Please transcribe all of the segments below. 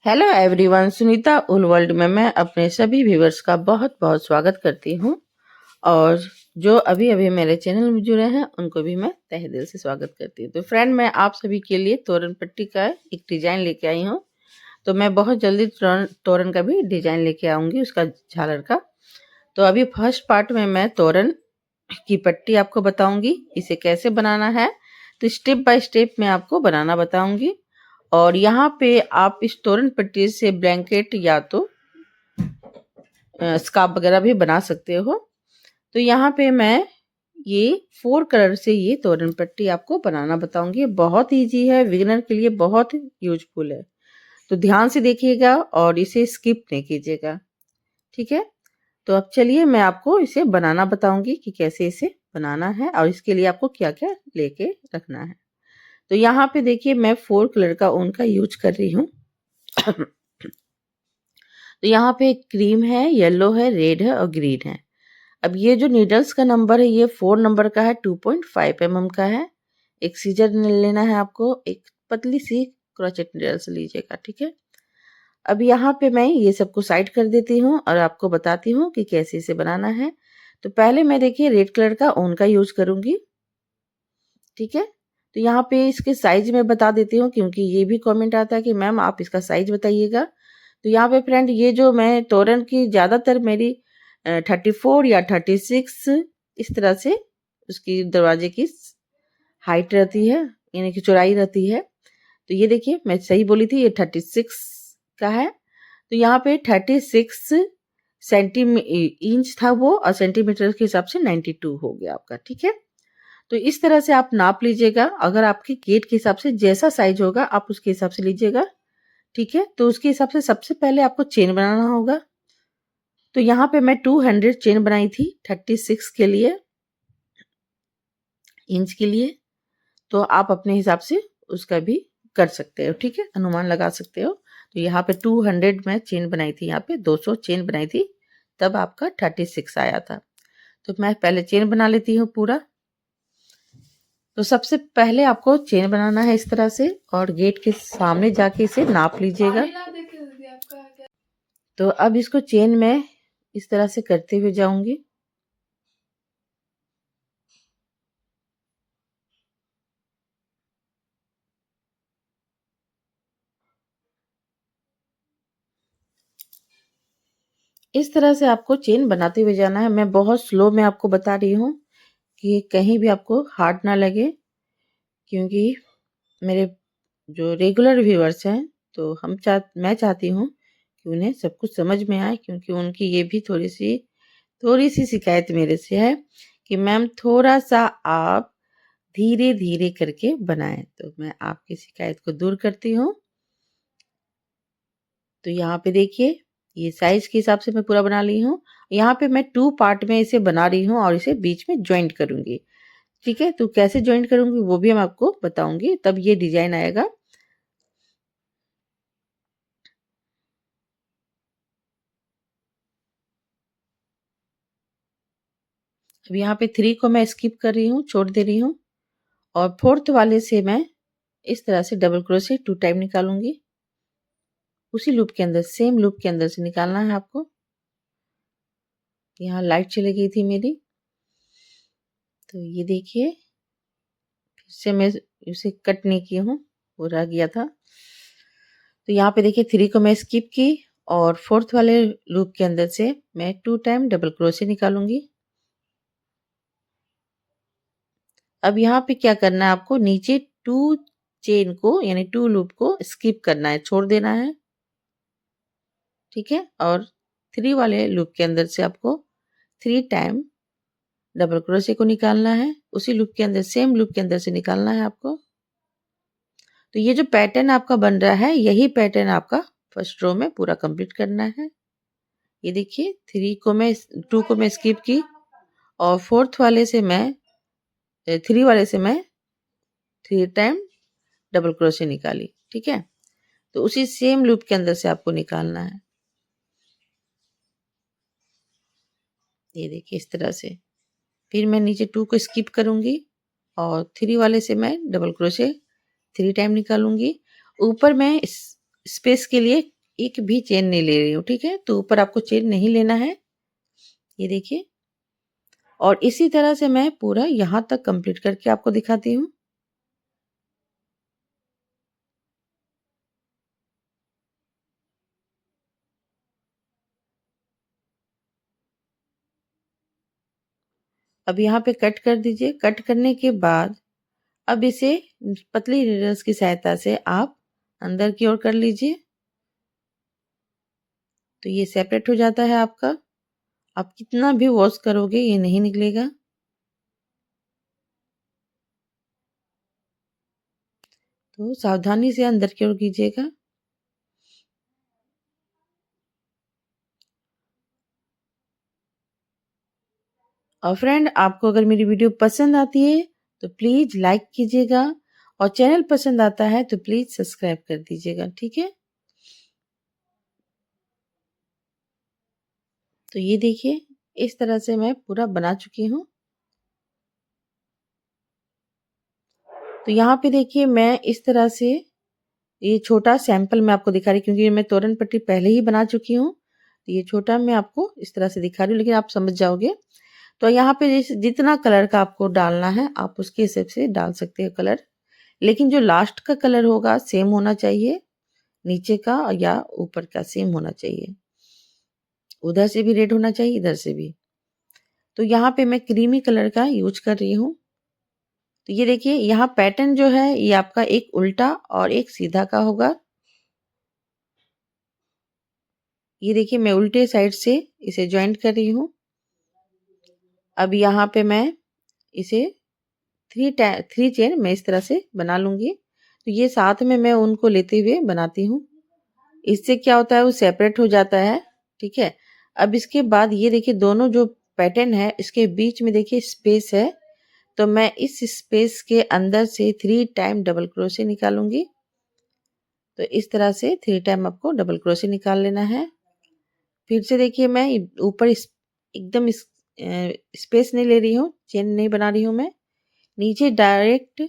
Hello everyone, Sunita उल world में मैं अपने सभी व्यूवर्स का बहुत बहुत स्वागत करती हूँ। और जो अभी अभी मेरे चैनल में जुड़े हैं उनको भी मैं तहे दिल से स्वागत करती हूँ। तो फ्रेंड, मैं आप सभी के लिए तोरण पट्टी का एक डिजाइन लेके आई हूँ। तो मैं बहुत जल्दी तोरण का भी डिजाइन लेके आऊंगी, उसका झालर का। तो अभी फर्स्ट पार्ट में मैं तोरण की पट्टी आपको बताऊंगी, इसे कैसे बनाना है। तो स्टेप बाय स्टेप मैं आपको बनाना बताऊंगी। और यहाँ पे आप इस तोरण पट्टी से ब्लैंकेट या तो स्कार्फ वगैरह भी बना सकते हो। तो यहाँ पे मैं ये 4 कलर से ये तोरण पट्टी आपको बनाना बताऊंगी। बहुत इजी है, बिगिनर के लिए बहुत यूजफुल है। तो ध्यान से देखिएगा और इसे स्किप नहीं कीजिएगा, ठीक है। तो अब चलिए मैं आपको इसे बनाना बताऊंगी कि कैसे इसे बनाना है और इसके लिए आपको क्या क्या लेके रखना है। तो यहाँ पे देखिए मैं 4 कलर का ऊन का यूज कर रही हूँ। तो यहाँ पे क्रीम है, येलो है, रेड है और ग्रीन है। अब ये जो नीडल्स का नंबर है ये 4 नंबर का है, 2.5 mm का है। एक सीजर लेना है आपको, एक पतली सी क्रोचेट नीडल्स लीजिएगा, ठीक है। अब यहाँ पे मैं ये सबको साइड कर देती हूँ और आपको बताती हूँ कि कैसे इसे बनाना है। तो पहले मैं देखिए रेड कलर का ऊन का यूज करूंगी, ठीक है। तो यहाँ पे इसके साइज में बता देती हूँ, क्योंकि ये भी कमेंट आता है कि मैम आप इसका साइज बताइएगा। तो यहाँ पे फ्रेंड ये जो मैं तोरण की ज़्यादातर मेरी 34 या 36 इस तरह से उसकी दरवाजे की हाइट रहती है, यानी कि चौड़ाई रहती है। तो ये देखिए मैं सही बोली थी, ये 36 का है। तो यहाँ पे 36 इंच था वो, और सेंटीमीटर के हिसाब से 92 हो गया आपका, ठीक है। तो इस तरह से आप नाप लीजिएगा। अगर आपके गेट के हिसाब से जैसा साइज होगा आप उसके हिसाब से लीजिएगा, ठीक है। तो उसके हिसाब से सबसे पहले आपको चेन बनाना होगा। तो यहाँ पे मैं 200 चेन बनाई थी 36 के लिए, इंच के लिए। तो आप अपने हिसाब से उसका भी कर सकते हो, ठीक है, अनुमान लगा सकते हो। तो यहाँ पे 200 में चेन बनाई थी, यहाँ पे 200 चेन बनाई थी, तब आपका 36 आया था। तो मैं पहले चेन बना लेती हूँ पूरा। तो सबसे पहले आपको चेन बनाना है इस तरह से, और गेट के सामने जाके इसे नाप लीजिएगा। तो अब इसको चेन में इस तरह से करते हुए जाऊंगी। इस तरह से आपको चेन बनाते हुए जाना है। मैं बहुत स्लो में आपको बता रही हूँ कि कहीं भी आपको हार्ड ना लगे, क्योंकि मेरे जो रेगुलर व्यूअर्स हैं, तो मैं चाहती हूँ कि उन्हें सब कुछ समझ में आए, क्योंकि उनकी ये भी थोड़ी सी शिकायत मेरे से है कि मैम थोड़ा सा आप धीरे धीरे करके बनाएं। तो मैं आपकी शिकायत को दूर करती हूँ। तो यहाँ पे देखिए ये साइज के हिसाब से मैं पूरा बना ली हूँ। यहाँ पे मैं 2 पार्ट में इसे बना रही हूँ और इसे बीच में ज्वाइंट करूंगी, ठीक है। तो कैसे ज्वाइंट करूंगी वो भी मैं आपको बताऊंगी, तब ये डिजाइन आएगा। अब यहाँ पे 3 को मैं स्किप कर रही हूँ, छोड़ दे रही हूँ। और 4th वाले से मैं इस तरह से डबल क्रोशे 2 टाइम निकालूंगी। उसी लूप के अंदर, सेम लूप के अंदर से निकालना है आपको। यहाँ लाइट चली गई थी मेरी, तो ये देखिए फिर से मैं इसे कट नहीं की हूँ, वो रह गया था। तो यहाँ पे देखिए 3 को मैं स्किप की, और 4th वाले लूप के अंदर से मैं 2 टाइम डबल क्रोशे निकालूंगी। अब यहाँ पे क्या करना है आपको, नीचे 2 चेन को यानी 2 लूप को स्किप करना है, छोड़ देना है, ठीक है। और 3 वाले लूप के अंदर से आपको 3 टाइम डबल क्रोशे को निकालना है। उसी लूप के अंदर, सेम लूप के अंदर से निकालना है आपको। तो ये जो पैटर्न आपका बन रहा है, यही पैटर्न आपका फर्स्ट रो में पूरा कंप्लीट करना है। ये देखिए 2 को मैं स्किप की, और 4th वाले से मैं 3 वाले से मैं 3 टाइम डबल क्रोशे निकाली, ठीक है। तो उसी सेम लूप के अंदर से आपको निकालना है। ये देखिए इस तरह से। फिर मैं नीचे 2 को स्किप करूंगी, और 3 वाले से मैं डबल क्रोशे 3 टाइम निकालूंगी। ऊपर मैं स्पेस के लिए एक भी चेन नहीं ले रही हूँ, ठीक है। तो ऊपर आपको चेन नहीं लेना है, ये देखिए। और इसी तरह से मैं पूरा यहाँ तक कंप्लीट करके आपको दिखाती हूँ। अब यहाँ पे कट कर दीजिए। कट करने के बाद अब इसे पतली नीडल्स की सहायता से आप अंदर की ओर कर लीजिए, तो ये सेपरेट हो जाता है आपका। आप कितना भी वॉश करोगे ये नहीं निकलेगा। तो सावधानी से अंदर की ओर कीजिएगा। और फ्रेंड, आपको अगर मेरी वीडियो पसंद आती है तो प्लीज लाइक कीजिएगा, और चैनल पसंद आता है तो प्लीज सब्सक्राइब कर दीजिएगा, ठीक है। तो ये देखिए, इस तरह से मैं पूरा बना चुकी हूँ। तो यहाँ पे देखिए, मैं इस तरह से ये छोटा सैंपल मैं आपको दिखा रही हूँ, क्योंकि मैं तोरण पट्टी पहले ही बना चुकी हूँ। तो ये छोटा मैं आपको इस तरह से दिखा रही हूँ, लेकिन आप समझ जाओगे। तो यहाँ पे जितना कलर का आपको डालना है आप उसके हिसाब से डाल सकते हो कलर, लेकिन जो लास्ट का कलर होगा सेम होना चाहिए, नीचे का या ऊपर का सेम होना चाहिए। उधर से भी रेड होना चाहिए, इधर से भी। तो यहाँ पे मैं क्रीमी कलर का यूज कर रही हूँ। तो ये देखिए, यहाँ पैटर्न जो है ये आपका एक उल्टा और एक सीधा का होगा। ये देखिए, मैं उल्टे साइड से इसे ज्वाइंट कर रही हूँ। अब यहाँ पे मैं इसे थ्री चेन मैं इस तरह से बना लूंगी। तो ये साथ में मैं उनको लेते हुए बनाती हूँ। इससे क्या होता है, वो सेपरेट हो जाता है, ठीक है। अब इसके बाद ये देखिए, दोनों जो पैटर्न है इसके बीच में देखिए स्पेस है, तो मैं इस स्पेस के अंदर से 3 टाइम डबल क्रोशे निकालूंगी। तो इस तरह से 3 टाइम आपको डबल क्रोशे निकाल लेना है। फिर से देखिए, मैं ऊपर एकदम स्पेस नहीं ले रही हूँ, चेन नहीं बना रही हूँ मैं। नीचे डायरेक्ट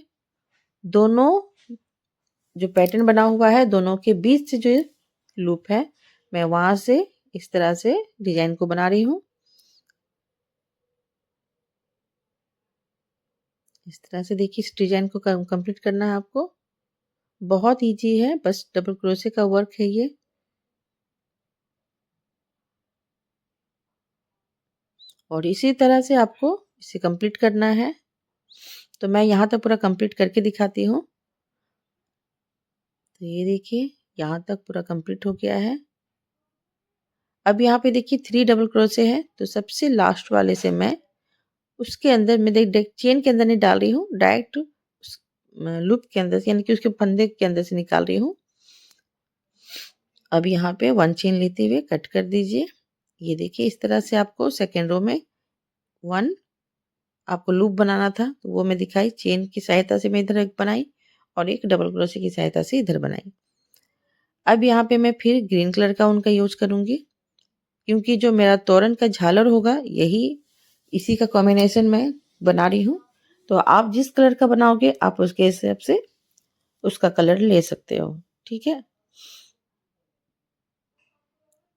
दोनों जो पैटर्न बना हुआ है दोनों के बीच से जो लूप है, मैं वहां से इस तरह से डिजाइन को बना रही हूँ। इस तरह से देखिए, इस डिजाइन को कंप्लीट करना है आपको। बहुत इजी है, बस डबल क्रोशे का वर्क है ये। और इसी तरह से आपको इसे कंप्लीट करना है। तो मैं यहाँ तक पूरा कंप्लीट करके दिखाती हूँ। तो ये देखिए, यहाँ तक पूरा कंप्लीट हो गया है। अब यहाँ पे देखिए 3 डबल क्रोशे है, तो सबसे लास्ट वाले से मैं उसके अंदर में देख चेन के अंदर नहीं डाल रही हूँ, डायरेक्ट लूप के अंदर से, यानी कि उसके फंदे के अंदर से निकाल रही हूँ। अब यहाँ पे 1 चेन लेते हुए कट कर दीजिए। ये देखिए, इस तरह से आपको सेकेंड रो में 1 आपको लूप बनाना था, तो वो मैं दिखाई। चेन की सहायता से मैं इधर एक बनाई और एक डबल क्रोशे की सहायता से इधर बनाई। अब यहाँ पे मैं फिर ग्रीन कलर का उनका यूज करूंगी, क्योंकि जो मेरा तोरण का झालर होगा यही इसी का कॉम्बिनेशन में बना रही हूँ। तो आप जिस कलर का बनाओगे आप उसके हिसाब से उसका कलर ले सकते हो, ठीक है।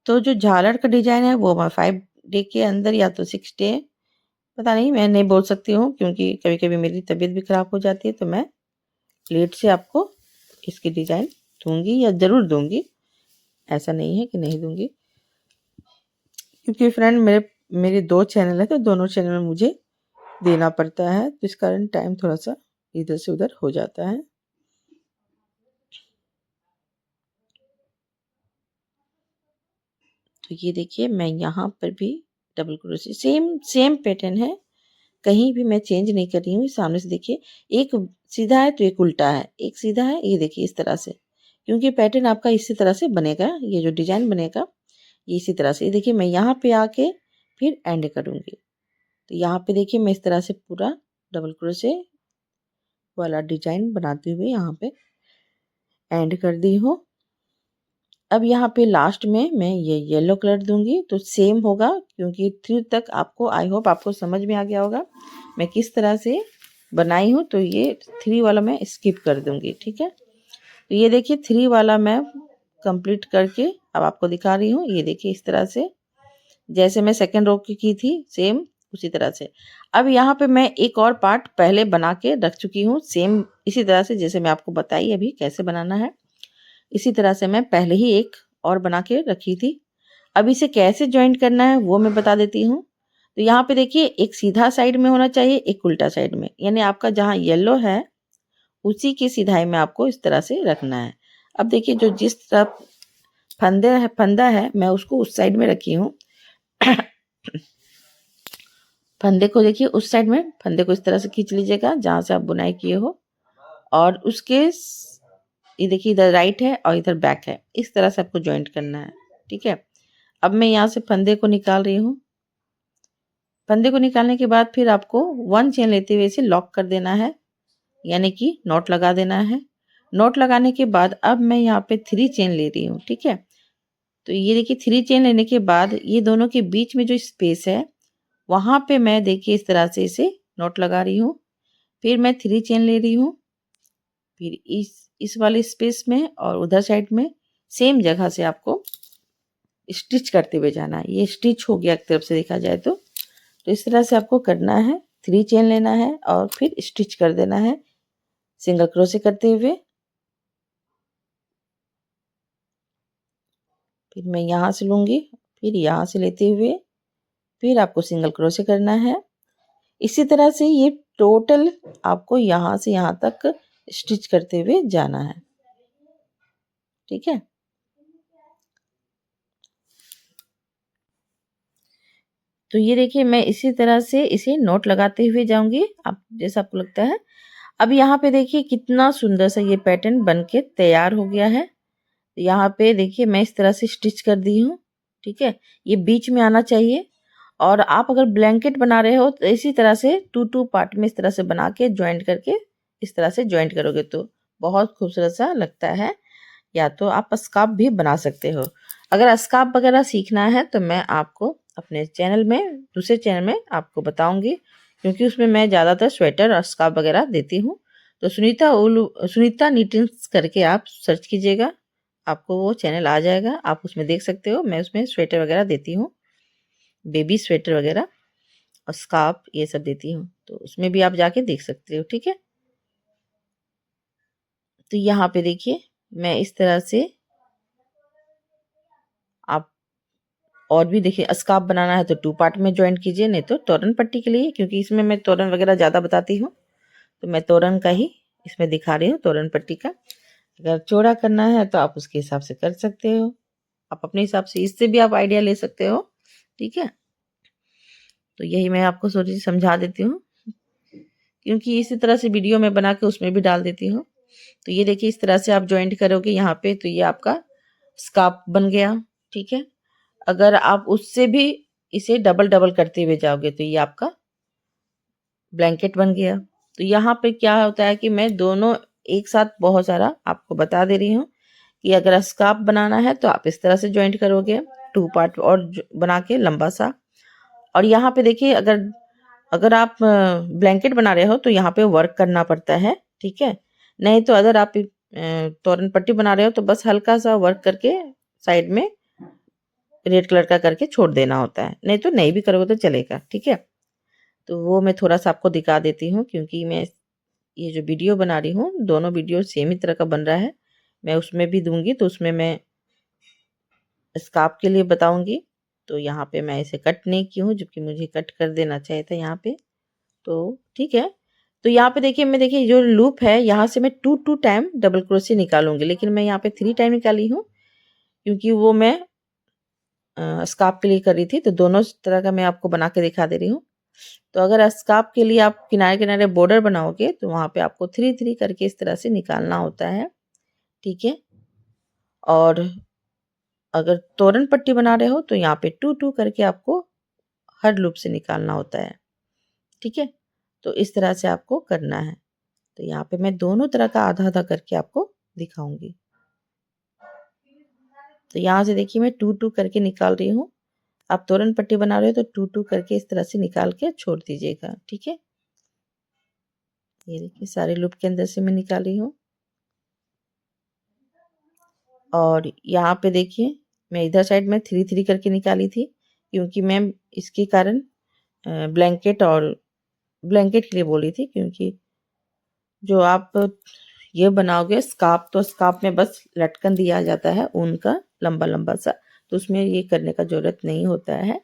तो जो झालर का डिजाइन है वो मैं 5 डे के अंदर या तो 6 डे, पता नहीं, मैं नहीं बोल सकती हूँ, क्योंकि कभी कभी मेरी तबीयत भी खराब हो जाती है। तो मैं लेट से आपको इसकी डिजाइन दूंगी, या जरूर दूंगी, ऐसा नहीं है कि नहीं दूंगी। क्योंकि फ्रेंड, मेरे 2 चैनल है, तो दोनों चैनल में मुझे देना पड़ता है, तो इस कारण टाइम थोड़ा सा इधर से उधर हो जाता है। तो ये देखिए, मैं यहाँ पर भी double crochet same same pattern है, कहीं भी मैं चेंज नहीं कर रही हूँ। सामने से देखिए, एक सीधा है तो एक उल्टा है, एक सीधा है, ये देखिए इस तरह से, क्योंकि पैटर्न आपका इसी तरह से बनेगा, ये जो डिजाइन बनेगा ये इसी तरह से। ये देखिए, मैं यहाँ पे आके फिर एंड करूंगी। तो यहाँ पे देखिए, मैं इस तरह से पूरा डबल क्रोशे वाला डिजाइन बनाते हुए यहाँ पे एंड कर दी हूँ। अब यहाँ पे लास्ट में मैं ये येलो कलर दूंगी, तो सेम होगा, क्योंकि 3 तक आपको, आई होप आपको समझ में आ गया होगा मैं किस तरह से बनाई हूँ। तो ये 3 वाला मैं स्किप कर दूंगी, ठीक है। तो ये देखिए, 3 वाला मैं कंप्लीट करके अब आपको दिखा रही हूँ। ये देखिए इस तरह से, जैसे मैं सेकंड रो की थी सेम उसी तरह से। अब यहाँ पे मैं एक और पार्ट पहले बना के रख चुकी हूँ, सेम इसी तरह से जैसे मैं आपको बताई अभी कैसे बनाना है। इसी तरह से मैं पहले ही एक और बना के रखी थी। अब इसे कैसे जॉइंट करना है वो मैं बता देती हूँ। तो यहाँ पे देखिए एक सीधा साइड में होना चाहिए, एक उल्टा साइड में, यानी आपका जहाँ येलो है उसी की सिधाई में आपको इस तरह से रखना है। अब देखिए जो जिस तरफ फंदा है मैं उसको उस साइड में रखी हूँ। फंदे को देखिए उस साइड में, फंदे को इस तरह से खींच लीजिएगा जहाँ से आप बुनाई किए हो, और उसके ये देखिए इधर राइट है और इधर बैक है, इस तरह से आपको जॉइंट करना है। ठीक है, अब मैं यहाँ से फंदे को निकाल रही हूँ। फंदे को निकालने के बाद फिर आपको 1 चेन लेते हुए इसे लॉक कर देना है, यानी कि नॉट लगा देना है। नॉट लगाने के बाद अब मैं यहाँ पे 3 चेन ले रही हूँ। ठीक है, तो ये देखिए 3 चेन लेने के बाद ये दोनों के बीच में जो स्पेस है वहां पे मैं देखिए इस तरह से इसे नॉट लगा रही हूँ। फिर मैं 3 चेन ले रही हूँ, फिर इस वाले स्पेस में और उधर साइड में सेम जगह से आपको स्टिच करते हुए जाना है। ये स्टिच हो गया एक तरफ से देखा जाए तो इस तरह से आपको करना है। 3 चेन लेना है और फिर स्टिच कर देना है सिंगल क्रोशे करते हुए। फिर मैं यहाँ से लूँगी, फिर यहाँ से लेते हुए फिर आपको सिंगल क्रोशे करना है। इसी तरह से ये टोटल आपको यहाँ से यहाँ तक स्टिच करते हुए जाना है। ठीक है, तो ये देखिए मैं इसी तरह से इसे नोट लगाते हुए जाऊंगी, आप जैसा आपको लगता है। अब यहाँ पे देखिए कितना सुंदर सा ये पैटर्न बनके तैयार हो गया है। यहाँ पे देखिए मैं इस तरह से स्टिच कर दी हूँ। ठीक है, ये बीच में आना चाहिए। और आप अगर ब्लैंकेट बना रहे हो तो इसी तरह से 2 पार्ट में इस तरह से बना के ज्वाइंट करके इस तरह से ज्वाइंट करोगे तो बहुत खूबसूरत सा लगता है। या तो आप स्कार्फ भी बना सकते हो। अगर स्कार्फ वगैरह सीखना है तो मैं आपको अपने चैनल में, दूसरे चैनल में आपको बताऊंगी, क्योंकि उसमें मैं ज़्यादातर स्वेटर और स्कार्फ वगैरह देती हूँ। तो सुनीता निटिंग्स करके आप सर्च कीजिएगा, आपको वो चैनल आ जाएगा, आप उसमें देख सकते हो। मैं उसमें स्वेटर वगैरह देती हूँ, बेबी स्वेटर वगैरह और स्कार्फ ये सब देती हूँ, तो उसमें भी आप जाके देख सकते हो। ठीक है, तो यहाँ पे देखिए मैं इस तरह से, आप और भी देखिए स्कार्फ बनाना है तो 2 पार्ट में ज्वाइंट कीजिए, नहीं तो तोरन पट्टी के लिए, क्योंकि इसमें मैं तोरन वगैरह ज़्यादा बताती हूँ तो मैं तोरन का ही इसमें दिखा रही हूँ, तोरन पट्टी का। अगर चौड़ा करना है तो आप उसके हिसाब से कर सकते हो, आप अपने हिसाब से इससे भी आप आइडिया ले सकते हो। ठीक है, तो यही मैं आपको थोड़ी समझा देती हूँ, क्योंकि इसी तरह से वीडियो में बना के उसमें भी डाल देती हूँ। तो ये देखिए इस तरह से आप ज्वाइंट करोगे यहाँ पे तो ये आपका स्कार्फ बन गया। ठीक है, अगर आप उससे भी इसे डबल डबल करते हुए जाओगे तो ये आपका ब्लैंकेट बन गया। तो यहाँ पे क्या होता है कि मैं दोनों एक साथ बहुत सारा आपको बता दे रही हूँ कि अगर स्कार्फ बनाना है तो आप इस तरह से ज्वाइंट करोगे 2 पार्ट और बना के लंबा सा। और यहाँ पे देखिए अगर अगर आप ब्लैंकेट बना रहे हो तो यहाँ पे वर्क करना पड़ता है। ठीक है, नहीं तो अगर आप तोरन पट्टी बना रहे हो तो बस हल्का सा वर्क करके साइड में रेड कलर का करके छोड़ देना होता है, नहीं तो नहीं भी करोगे तो चलेगा। ठीक है, तो वो मैं थोड़ा सा आपको दिखा देती हूँ, क्योंकि मैं ये जो वीडियो बना रही हूँ दोनों वीडियो सेम ही तरह का बन रहा है। मैं उसमें भी दूंगी तो उसमें मैं स्कार्फ के लिए बताऊंगी। तो यहाँ पे मैं इसे कट नहीं की हूँ, जबकि मुझे कट कर देना चाहिए था यहाँ पे। तो ठीक है, तो यहाँ पे देखिए मैं देखिए जो लूप है यहाँ से मैं 2 टाइम डबल क्रोशे निकालूंगी, लेकिन मैं यहाँ पे 3 टाइम निकाली हूँ, क्योंकि वो मैं स्कार्फ के लिए कर रही थी। तो दोनों तरह का मैं आपको बना के दिखा दे रही हूँ। तो अगर स्कार्फ के लिए आप किनारे किनारे बॉर्डर बनाओगे तो वहाँ पे आपको 3 करके इस तरह से निकालना होता है। ठीक है, और अगर तोरन पट्टी बना रहे हो तो यहाँ पे 2 करके आपको हर लूप से निकालना होता है। ठीक है, तो इस तरह से आपको करना है। तो यहाँ पे मैं दोनों तरह का आधा आधा करके आपको दिखाऊंगी। तो यहाँ से देखिए मैं 2 करके निकाल रही हूँ। आप तोरन पट्टी बना रहे हो तो 2 करके इस तरह से निकाल के छोड़ दीजिएगा। ठीक है, ये देखिए सारे लूप के अंदर से मैं निकाली हूँ। और यहाँ पे देखिए मैं इधर साइड में 3-3 करके निकाली थी, क्योंकि मैं इसके कारण ब्लैंकेट के लिए बोली थी, क्योंकि जो आप ये बनाओगे स्कार्फ, तो स्कार्फ में बस लटकन दिया जाता है ऊन का लंबा लंबा सा, तो उसमें ये करने का जरूरत नहीं होता है।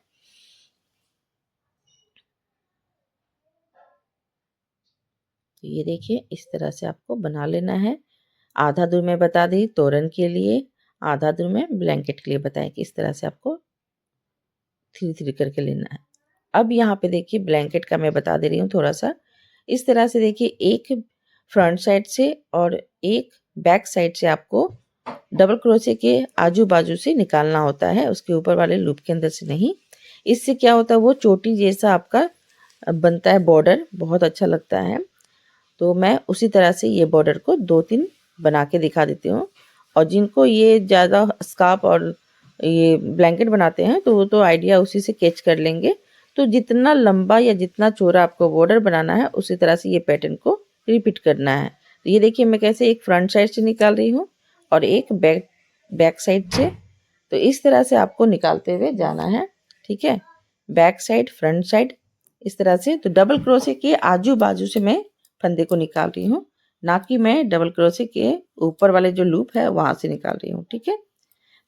तो ये देखिए इस तरह से आपको बना लेना है। आधा दूर में बता दी तोरण के लिए, आधा दूर में ब्लैंकेट के लिए बताएं कि इस तरह से आपको 3-3 करके लेना है। अब यहाँ पे देखिए ब्लैंकेट का मैं बता दे रही हूँ थोड़ा सा। इस तरह से देखिए एक फ्रंट साइड से और एक बैक साइड से आपको डबल क्रोशे के आजू बाजू से निकालना होता है, उसके ऊपर वाले लूप के अंदर से नहीं। इससे क्या होता है, वो चोटी जैसा आपका बनता है बॉर्डर, बहुत अच्छा लगता है। तो मैं उसी तरह से ये बॉर्डर को 2-3 बना के दिखा देती हूँ। और जिनको ये ज़्यादा स्कार्फ और ये ब्लैंकेट बनाते हैं तो वो तो आइडिया उसी से कैच कर लेंगे। तो जितना लंबा या जितना चौड़ा आपको बॉर्डर बनाना है उसी तरह से ये पैटर्न को रिपीट करना है। तो ये देखिए मैं कैसे एक फ्रंट साइड से निकाल रही हूँ और एक बैक साइड से। तो इस तरह से आपको निकालते हुए जाना है, ठीक है। बैक साइड, फ्रंट साइड, इस तरह से। तो डबल क्रोशे के आजू बाजू से मैं फंदे को निकाल रही हूँ, ना कि मैं डबल क्रोशे के ऊपर वाले जो लूप है वहां से निकाल रही हूँ, ठीक है।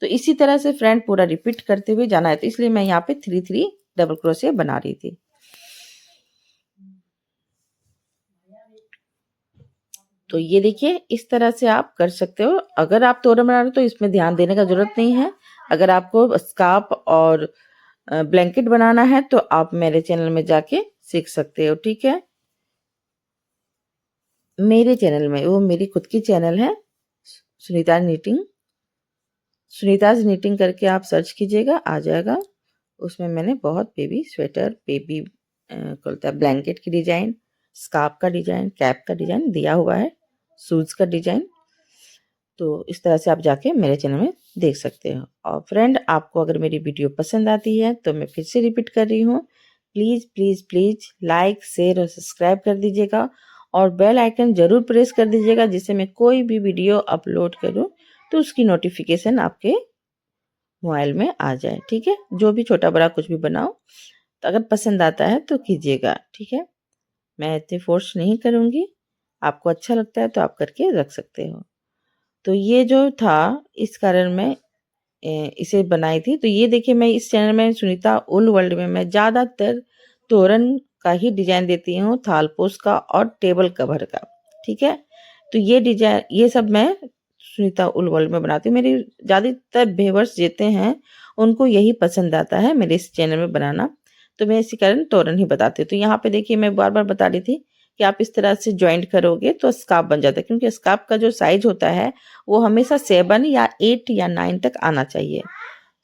तो इसी तरह से फ्रेंड पूरा रिपीट करते हुए जाना है, तो इसलिए मैं यहाँ पे 3-3 डबल क्रोशे बना रही थी। तो ये देखिए इस तरह से आप कर सकते हो। अगर आप तोरण बना रहे हो तो इसमें ध्यान देने का जरूरत नहीं है। अगर आपको स्कार्फ और ब्लैंकेट बनाना है तो आप मेरे चैनल में जाके सीख सकते हो, ठीक है। मेरे चैनल में, वो मेरी खुद की चैनल है सुनीता नीटिंग, सुनीताज नीटिंग करके आप सर्च कीजिएगा, आ जाएगा। उसमें मैंने बहुत बेबी स्वेटर, बेबी बोलता है ब्लैंकेट की डिजाइन, स्कार्फ का डिजाइन, कैप का डिजाइन दिया हुआ है, शूज का डिजाइन। तो इस तरह से आप जाके मेरे चैनल में देख सकते हो। और फ्रेंड आपको अगर मेरी वीडियो पसंद आती है तो मैं फिर से रिपीट कर रही हूँ, please please please like, share और सब्सक्राइब कर दीजिएगा और बेल आइकन ज़रूर प्रेस कर दीजिएगा, जिससे मैं कोई भी वीडियो अपलोड करूँ तो उसकी नोटिफिकेशन आपके मोबाइल में आ जाए, ठीक है। जो भी छोटा बड़ा कुछ भी बनाओ, तो अगर पसंद आता है तो कीजिएगा, ठीक है। मैं इतनी फोर्स नहीं करूँगी, आपको अच्छा लगता है तो आप करके रख सकते हो। तो ये जो था इस कारण मैं इसे बनाई थी। तो ये देखिए मैं इस चैनल में सुनीता उल वर्ल्ड में मैं ज़्यादातर तोरण का ही डिजाइन देती हूँ, थालपोश का और टेबल कवर का, ठीक है। तो ये डिजाइन ये सब मैं सुनीता उल वर्ल्ड में बनाती हूँ। मेरी ज़्यादातर व्यूअर्स जितने हैं उनको यही पसंद आता है मेरे इस चैनल में बनाना, तो मैं इसी कारण तोरण ही बताती हूँ। तो यहाँ पे देखिए मैं बार बार बता रही थी कि आप इस तरह से ज्वाइंट करोगे तो स्कार्फ बन जाता है, क्योंकि स्कार्फ का जो साइज होता है वो हमेशा 7 या 8 या 9 तक आना चाहिए।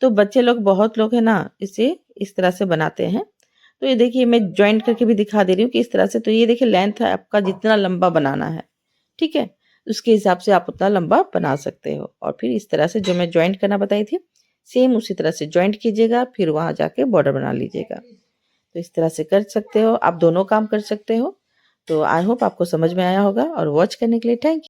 तो बच्चे लोग, बहुत लोग है ना, इसे इस तरह से बनाते हैं। तो ये देखिए मैं ज्वाइंट करके भी दिखा दे रही हूँ कि इस तरह से। तो ये देखिए लेंथ है आपका जितना लंबा बनाना है, ठीक है, उसके हिसाब से आप उतना लंबा बना सकते हो। और फिर इस तरह से जो मैं ज्वाइंट करना बताई थी सेम उसी तरह से ज्वाइंट कीजिएगा, फिर वहां जाके बॉर्डर बना लीजिएगा। तो इस तरह से कर सकते हो, आप दोनों काम कर सकते हो। तो आई होप आपको समझ में आया होगा, और वॉच करने के लिए थैंक यू।